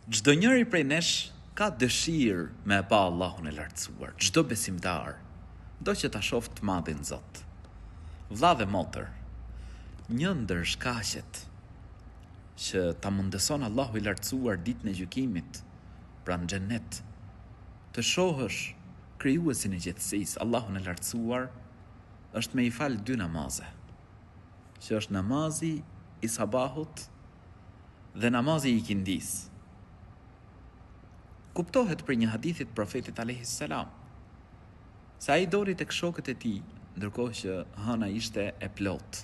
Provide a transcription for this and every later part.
Çdo njeri prej nesh ka dëshirë me e pa Allahun e lartësuar. Çdo besimtar do që ta shoh të madhin Zot. Vlla dhe motër, një ndër shkaqet që ta mundëson Allahu i lartësuar ditën e gjykimit, pra në xhenet, të shohësh krijuesin e gjithësisë, Allahun e lartësuar, është me i fal 2 namaze, që është namazi i sabahut dhe namazi i ikindis. Kuptohet për një hadithit profetit alayhis salam, se ai doli tek shokët e tij, ndërkohë që hëna ishte e plot.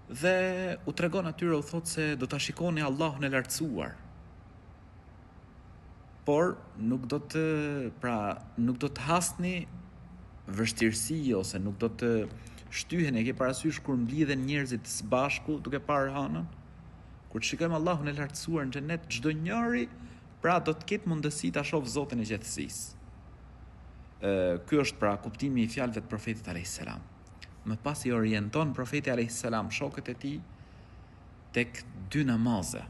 Dhe u tregon atyre, u thot se do ta shikoni Allahun e lartësuar. Por nuk do të hasni vështirësi ose nuk do të shtyhen, e ke parasysh kur mblidhen njerëzit së bashku duke parë hënën? Kur të shikojmë Allahun e lartësuar në xhenet, çdo njeri pra do të ketë mundësi ta shohë Zotin e gjithësisë. Ky është pra kuptimi i fjalëve të profetit alayhis salam. Më pas i orienton profeti alayhis salam shokët e tij tek 2 namaze.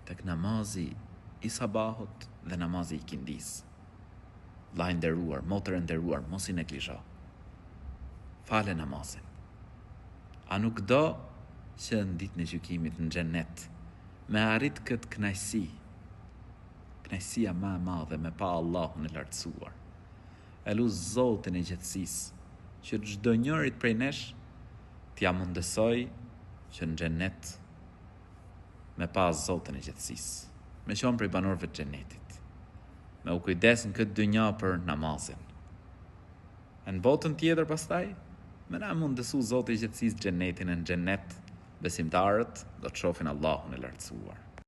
Tek namazi i sabahut dhe namazi i ikindis. Vlla i nderuar, motër e nderuar, mos i neglizho. Fale namazin. A nuk do që në ditën e gjykimit në xhenet me arrit këtë kënaqësia më e madhe me pa Allahun e lartësuar. E lut Zotin e gjithësisë që çdo njërit prej nesh t'ja mundësoj që në xhenet me pa Zotin e gjithësisë, me qenë prej banorëve të xhenetit, me u kujdes në këtë dynja për namazin. Në botën tjetër pastaj, me na mundësu Zoti i gjithësisë xhenetin, e në xhenet besimtarët do të shohin Allahun e lartësuar.